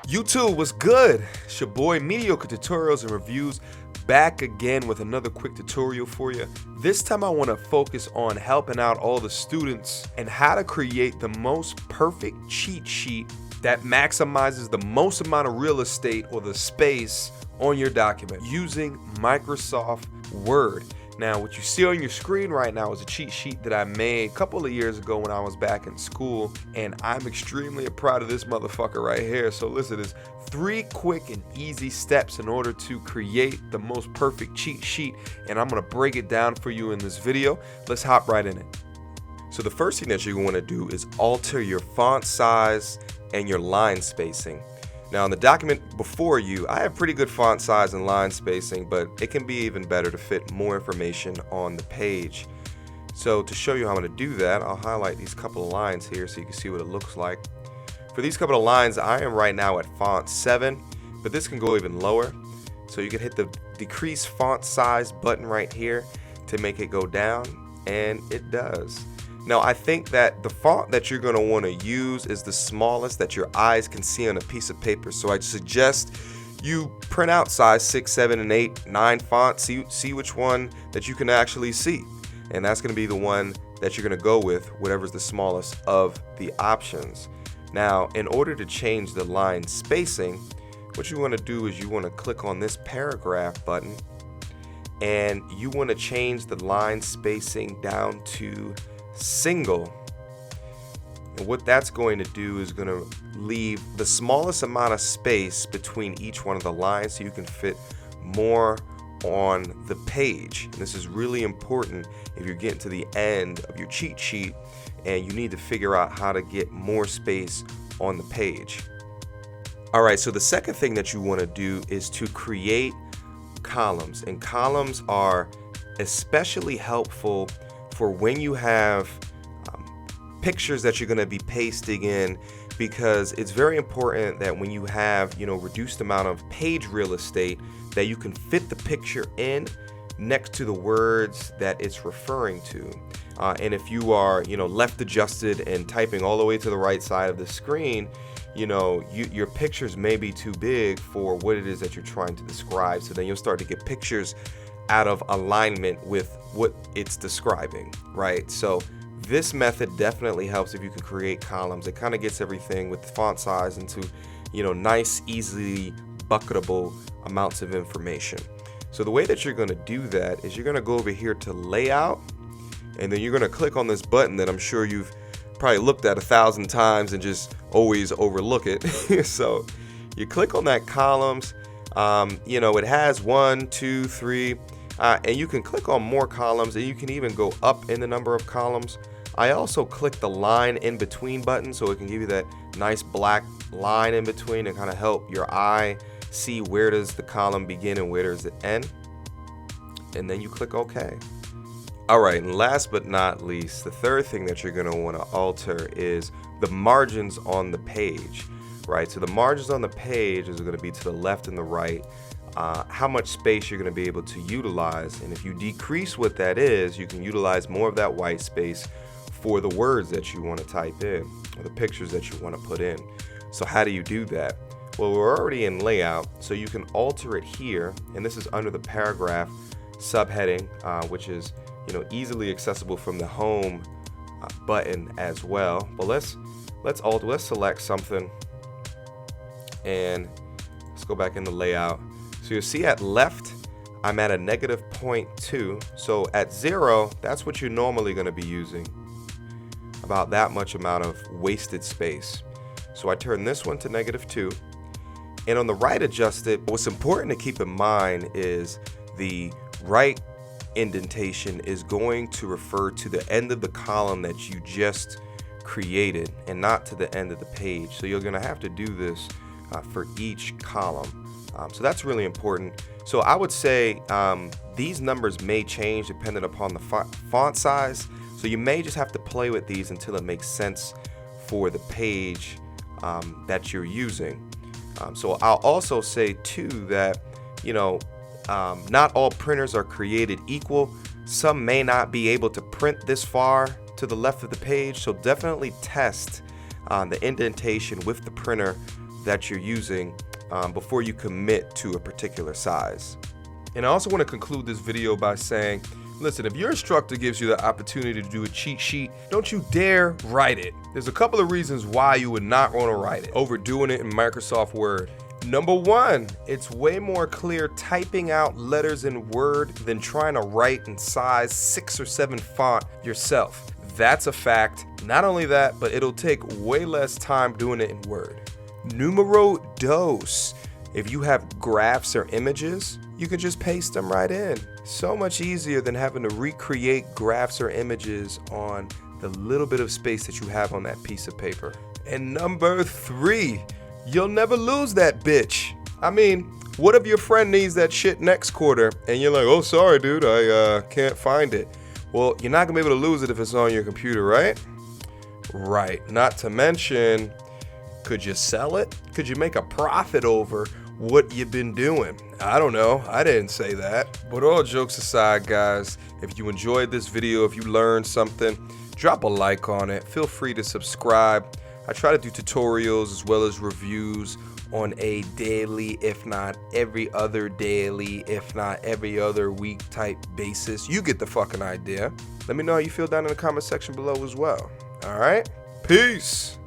YouTube, what's good? It's your boy Mediocre Tutorials and Reviews, back again with another quick tutorial for you. This time I want to focus on helping out all the students and how to create the most perfect cheat sheet that maximizes the most amount of real estate or the space on your document using Microsoft Word. Now, what you see on your screen right now is a cheat sheet that I made a couple of years ago when I was back in school, and I'm extremely proud of this motherfucker right here. So listen, there's 3 quick and easy steps in order to create the most perfect cheat sheet, and I'm gonna break it down for you in this video. Let's hop right in it. So the first thing that you want to do is alter your font size and your line spacing. Now, in the document before you, I have pretty good font size and line spacing, but it can be even better to fit more information on the page. So to show you how I'm going to do that, I'll highlight these couple of lines here so you can see what it looks like. For these couple of lines, I am right now at font 7, but this can go even lower. So you can hit the decrease font size button right here to make it go down, and it does. Now, I think that the font that you're going to want to use is the smallest that your eyes can see on a piece of paper. So I suggest you print out size 6, 7, and 8, 9 fonts, see which one that you can actually see. And that's going to be the one that you're going to go with, whatever's the smallest of the options. Now, in order to change the line spacing, what you want to do is you want to click on this paragraph button, and you want to change the line spacing down to single. And what that's going to do is going to leave the smallest amount of space between each one of the lines so you can fit more on the page. And this is really important if you're getting to the end of your cheat sheet and you need to figure out how to get more space on the page. Alright, so the second thing that you want to do is to create columns. And columns are especially helpful for when you have pictures that you're going to be pasting in, because it's very important that when you have reduced amount of page real estate, that you can fit the picture in next to the words that it's referring to. And if you are left adjusted and typing all the way to the right side of the screen, your pictures may be too big for what it is that you're trying to describe. So then you'll start to get pictures out of alignment with what it's describing, right? So this method definitely helps if you can create columns. It kind of gets everything with the font size into nice, easily bucketable amounts of information. So the way that you're going to do that is you're going to go over here to layout, and then you're going to click on this button that I'm sure you've probably looked at 1,000 times and just always overlook it. So you click on that columns. It has 1, 2, 3. And you can click on more columns, and you can even go up in the number of columns. I also click the line in between button so it can give you that nice black line in between and kind of help your eye see where does the column begin and where does it end. And then you click OK. Alright, and last but not least, the third thing that you're going to want to alter is the margins on the page. Right, so the margins on the page is going to be to the left and the right. How much space you're going to be able to utilize, and if you decrease what that is, you can utilize more of that white space for the words that you want to type in or the pictures that you want to put in. So how do you do that? Well, we're already in layout, so you can alter it here, and this is under the paragraph subheading, which is easily accessible from the home button as well. But let's select something, and let's go back into layout. So you'll see at left, I'm at a -0.2. So at 0, that's what you're normally going to be using. About that much amount of wasted space. So I turn this one to -2. And on the right adjusted, what's important to keep in mind is the right indentation is going to refer to the end of the column that you just created and not to the end of the page. So you're going to have to do this for each column. So that's really important. So I would say these numbers may change depending upon the font size. So you may just have to play with these until it makes sense for the page that you're using. So I'll also say too that not all printers are created equal. Some may not be able to print this far to the left of the page. So definitely test the indentation with the printer that you're using before you commit to a particular size. And I also want to conclude this video by saying, listen, if your instructor gives you the opportunity to do a cheat sheet, don't you dare write it. There's a couple of reasons why you would not want to write it over doing it in Microsoft Word. Number one, it's way more clear typing out letters in Word than trying to write in size 6 or 7 font yourself. That's a fact. Not only that, but it'll take way less time doing it in Word. Numero dos, if you have graphs or images, you can just paste them right in. So much easier than having to recreate graphs or images on the little bit of space that you have on that piece of paper. And number 3, you'll never lose that bitch. I mean, what if your friend needs that shit next quarter and you're like, oh, sorry, dude, I can't find it. Well, you're not gonna be able to lose it if it's on your computer, right? Right, not to mention, could you sell it? Could you make a profit over what you've been doing? I don't know, I didn't say that. But all jokes aside, guys, if you enjoyed this video, if you learned something, drop a like on it. Feel free to subscribe. I try to do tutorials as well as reviews on a daily, if not every other daily, if not every other week type basis. You get the fucking idea. Let me know how you feel down in the comment section below as well. All right, peace.